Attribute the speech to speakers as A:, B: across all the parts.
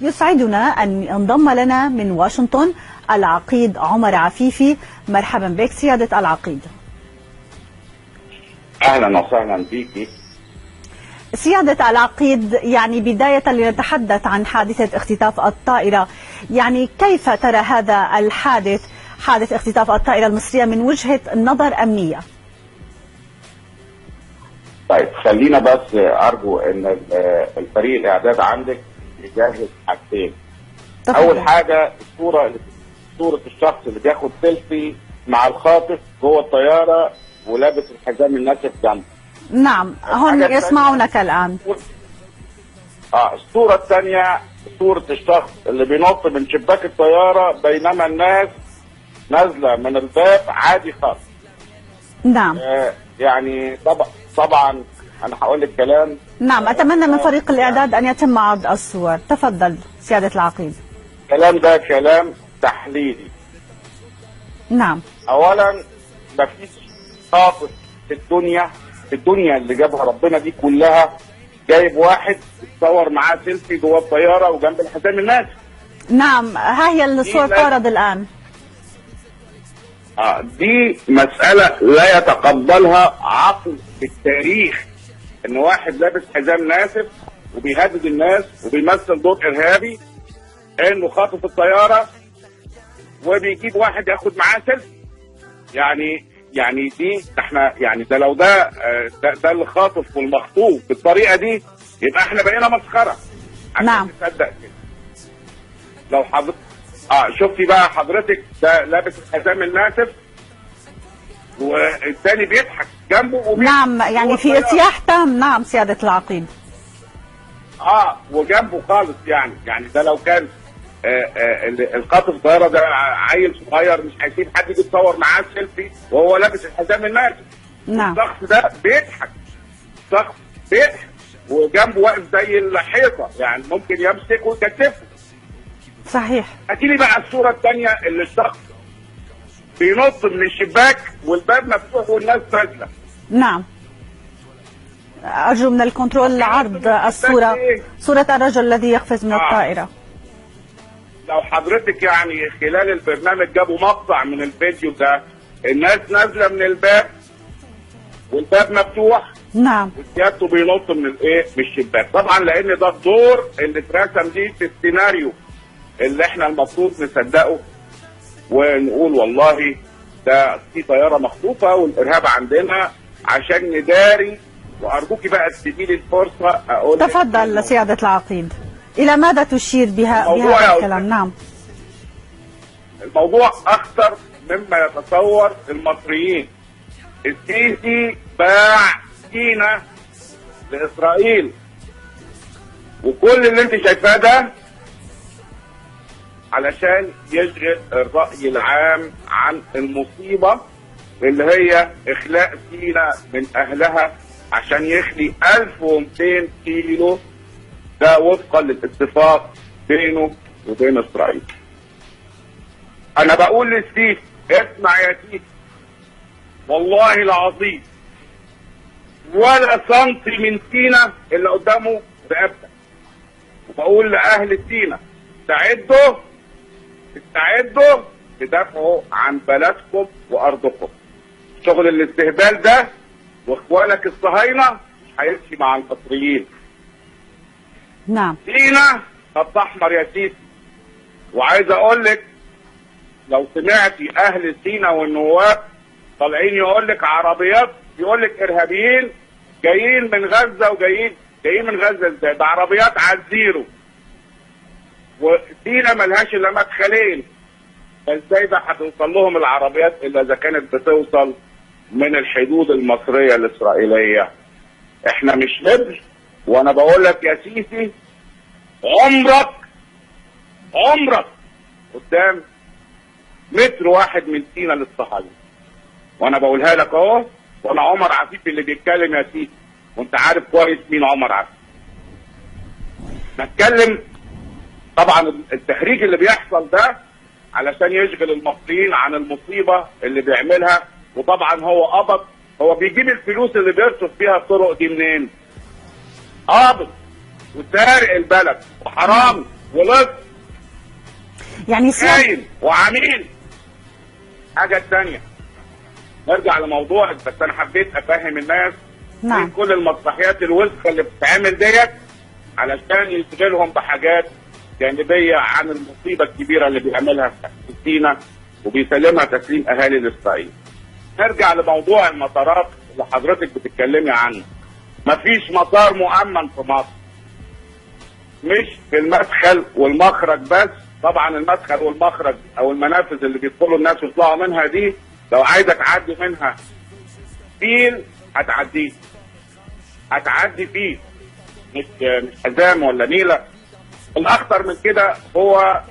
A: يسعدنا أن ينضم لنا من واشنطن العقيد عمر عفيفي. مرحبا بك سيادة العقيد.
B: أهلا وسهلا بيكي
A: سيادة العقيد، يعني بداية لنتحدث عن حادثة اختطاف الطائرة، يعني كيف ترى هذا الحادث، حادث اختطاف الطائرة المصرية من وجهة نظر أمنية؟
B: طيب خلينا بس أرجو أن الفريق الإعداد عندك يجهز حاجتين. أول حاجة صورة الشخص اللي بياخد سيلفي مع الخاطف جوه الطيارة ولابس الحزام الناسف جنبه.
A: نعم، هون يسمعونك الآن.
B: الصورة الثانية صورة الشخص اللي بينط من شباك الطيارة بينما الناس نازلة من الباب عادي خالص.
A: نعم.
B: يعني طبعا أنا هقول لك كلام.
A: نعم، أتمنى من فريق الإعداد أن يتم عرض الصور. تفضل سيادة العقيد.
B: الكلام ده كلام تحليلي.
A: نعم.
B: أولا مفيش خاطف في الدنيا اللي جابها ربنا دي كلها جايب واحد يتصور معاه سيلفي جوه الطياره وجنب الحزام الناس.
A: نعم، ها هي الصور تعرض الان.
B: دي مساله لا يتقبلها عقل في التاريخ، ان واحد لابس حزام ناسف وبيهدد الناس وبيمثل دور ارهابي انه خاطف الطياره وبيجيب واحد ياخد معاه سيلفي. يعني دي احنا يعني ده لو ده اللي خاطف والمخطوف بالطريقه دي يبقى احنا بقينا مسخره.
A: نعم.
B: تصدق كده لو حضرتك شفتي بقى حضرتك ده لابس الحزام الناسف والثاني بيضحك جنبه
A: نعم، يعني في ارتياح تام. نعم سياده العقيد.
B: وجنبه خالص يعني ده لو كان القاطف الطياره ده عيل صغير مش هيسيب حد يجي يتصور معاه سيلفي وهو لابس الحزام الناسف.
A: نعم.
B: الشخص ده بيضحك، وجنبه واقف زي الحيطه، يعني ممكن يمسك ويكتفه.
A: صحيح.
B: هاتيلي بقى الصوره الثانيه اللي الشخص بينط من الشباك والباب مفتوح والناس نازله.
A: نعم. ارجو من الكنترول عرض الصوره، صوره الرجل الذي يقفز من الطائره.
B: لو حضرتك يعني خلال البرنامج جابوا مقطع من الفيديو ده، الناس نازله من الباب والباب مفتوح.
A: نعم.
B: وسيادته بينط من الشباك. طبعا لان ده الدور اللي اترسم ليه في السيناريو اللي احنا المفروض نصدقه ونقول والله ده في طياره مخطوفه والارهاب عندنا عشان نداري. وارجوكي بقى تديني الفرصه اقول.
A: تفضل سياده العقيد. إلى ماذا تشير بهذا الكلام؟ نعم.
B: الموضوع أخطر مما يتصور المصريين. السيسي باع سينا لإسرائيل، وكل اللي انت شايفاه ده علشان يشغل الرأي العام عن المصيبة اللي هي إخلاء سينا من أهلها عشان يخلي 1200 كيلو. ده وفقا للاتفاق بينه وبين اسرائيل. انا بقول للسيسي اسمع يا سيسي، والله العظيم ولا سنتي من سينا اللي قدامه رقبتك. وبقول لاهل سينا استعدوا تدافعوا عن بلدكم وارضكم. شغل الاستهبال ده واخوانك الصهاينه مش هيمشي مع المصريين.
A: نعم.
B: سينا خط احمر يا سيدي. وعايز اقول لك لو سمعتي اهل سينا والنواب طالعين يقول لك عربيات، يقول لك ارهابيين جايين من غزه جايين من غزه ازاي؟ ده عربيات على الزيرو. وسينا ملهاش الا مدخلين، ازاي ده هتوصل لهم العربيات الا اذا كانت بتوصل من الحدود المصريه الاسرائيليه؟ احنا مش نبل. وانا بقول لك يا سيسي عمرك قدام متر واحد من سينا للصهاينه. وانا بقولها لك اهو، وانا عمر عفيفي اللي بيتكلم يا سيسي، وانت عارف كويس مين عمر عفيفي. بتكلم طبعا التهريج اللي بيحصل ده علشان يشغل المصريين عن المصيبه اللي بيعملها. وطبعا هو بيجيب الفلوس اللي بيرصف فيها الطرق دي منين؟ قابض وسارق البلد وحرامي ولص
A: يعني
B: خاين وعميل. حاجه ثانيه، نرجع لموضوعك، بس انا حبيت افهم الناس
A: نعم.
B: كل المسرحيات الوسخه اللي بتتعمل ديت علشان يشغلهم بحاجات جانبيه عن المصيبه الكبيره اللي بيعملها في سيناء وبيسلمها تسليم اهالي الاسرائيل. نرجع لموضوع المطارات اللي حضرتك بتتكلمي عنه. مفيش مطار مؤمن في مصر، مش في المدخل والمخرج بس. طبعا المدخل والمخرج او المنافذ اللي بيدخلوا الناس ويطلعوا منها دي، لو عايزه تعدي منها فيل هتعديه، هتعدي فيه، مش حزام ولا نيله. الاخطر من كده هو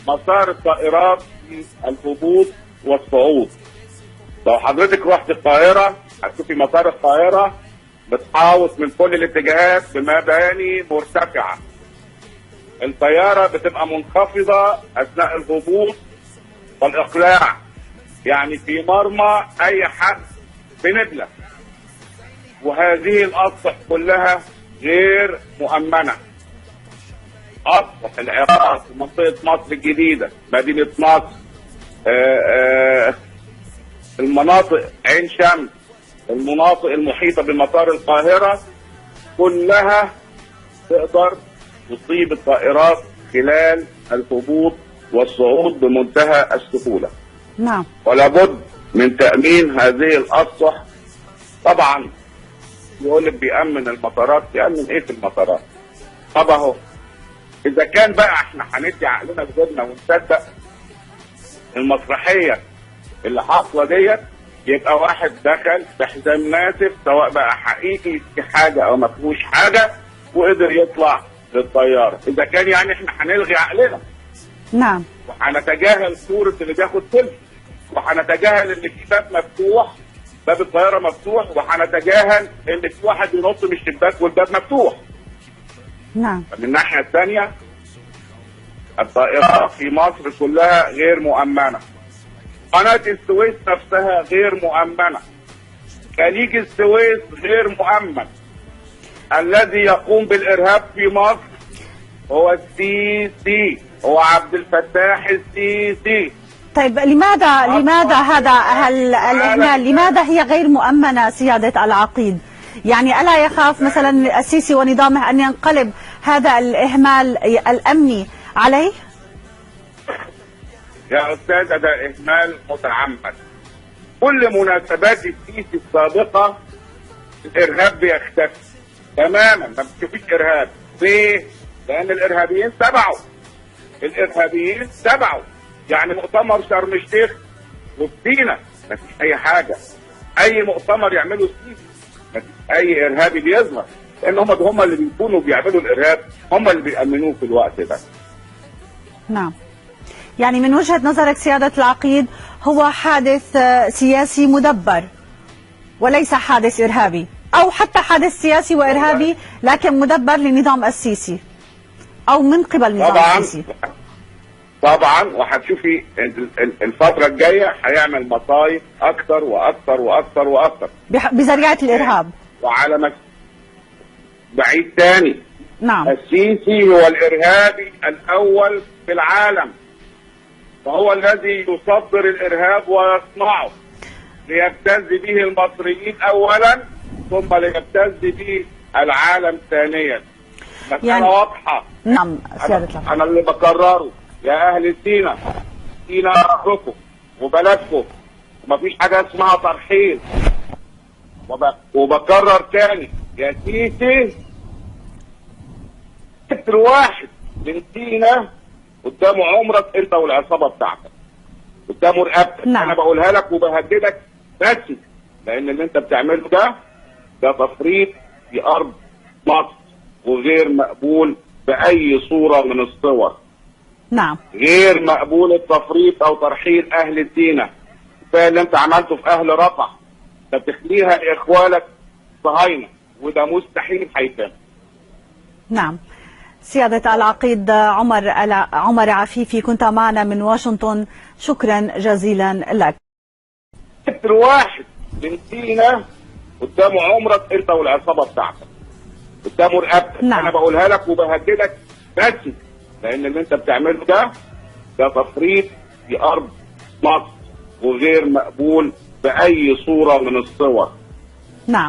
B: مسار الطائرات في الهبوط والصعود. لو حضرتك رحت القاهره هتشوفي مطار القاهره بتحاوط من كل الاتجاهات بمباني مرتفعه. الطياره بتبقى منخفضه اثناء الهبوط والاقلاع، يعني في مرمى اي حد بنبله. وهذه الاسطح كلها غير مؤمنه. اسطح العراق في منطقه مصر الجديده، مدينه نصر، المناطق عين شمس، المناطق المحيطه بمطار القاهره كلها تقدر تصيب الطائرات خلال الهبوط والصعود بمنتهى السهوله.
A: نعم.
B: ولا بد من تامين هذه الاسطح. طبعا يقول لك بيامن المطارات، يامن ايه في المطارات؟ طب اهو اذا كان بقى احنا هندي عقلنا بجدنا ونصدق المسرحيه اللي حاصله ديت، يبقى واحد دخل بحزام ناسف سواء بقى حقيقي في حاجه او ما فيهوش حاجه وقدر يطلع للطياره. اذا كان يعني احنا هنلغي عقلنا.
A: نعم.
B: وهنتجاهل صوره اللي بياخد سيلفي، وهنتجاهل ان في باب مفتوح، باب الطياره مفتوح، وهنتجاهل ان في واحد ينط من الشباك والباب مفتوح.
A: نعم.
B: من الناحيه الثانيه الطائرات في مصر كلها غير مؤمنه. قناه السويس نفسها غير مؤمنه. خليج السويس غير مؤمن. الذي يقوم بالارهاب في مصر هو السيسي، هو عبد الفتاح السيسي.
A: طيب لماذا هذا الإهمال؟ لماذا هي غير مؤمنة سيادة العقيد؟ يعني ألا يخاف مثلا السيسي ونظامه أن ينقلب هذا الإهمال الأمني عليه؟
B: يا أستاذ ده إهمال متعمد. كل مناسبات السيسي السابقة الإرهاب بيختفي تماما، ما بتشوفيش إرهاب. ليه؟ لأن الإرهابيين تبعوا. الإرهابيين تبعوا. يعني مؤتمر شرم الشيخ وسينا ما فيش أي حاجة. أي مؤتمر يعملوا السيسي ما فيش أي إرهابي بيظهر، لأن هم اللي بيكونوا بيعملوا الإرهاب، هم اللي بيأمنوه في الوقت ده.
A: نعم. يعني من وجهة نظرك سيادة العقيد هو حادث سياسي مدبر وليس حادث إرهابي، أو حتى حادث سياسي وإرهابي لكن مدبر لنظام السيسي أو من قبل نظام السيسي.
B: طبعا وهتشوفي الفترة الجاية هيعمل مصايب أكثر وأكثر وأكثر وأكثر
A: بذريعة الإرهاب.
B: وعلى بعيد تاني.
A: نعم.
B: السيسي هو الإرهابي الأول في العالم، وهو الذي يصدر الإرهاب ويصنعه ليبتز به المصريين أولا ثم ليبتز به العالم ثانيا. مسألة واضحة.
A: نعم سيادة.
B: أنا اللي بكرره يا أهل سينا، سينا أرضكم وبلدكم ومفيش حاجة اسمها ترحيل. وبكرر تاني يا سيسي، متر واحد من سينا قدامه عمرك انت والعصابه بتاعتك، قدامه رقبتك.
A: نعم.
B: انا بقولها لك وبهددك بس لان اللي انت بتعمله ده تفريط في ارض مصر وغير مقبول باي صوره من الصور.
A: نعم.
B: غير مقبول التفريط او ترحيل اهل سينا. كفايه اللي انت عملته في اهل رفح، انت بتخليها لاخوانك صهاينه وده مستحيل هيتم.
A: نعم. سيادة العقيد عمر عفيفي كنت معنا من واشنطن، شكرا جزيلا لك.
B: متر واحد من سينا قدامه عمرك انت والعصابه بتاعتك، قدامه رقبتك.
A: نعم.
B: انا بقولها لك وبهددك بس لان اللي انت بتعمله ده تفريط في ارض مصر وغير مقبول باي صوره من الصور.
A: نعم.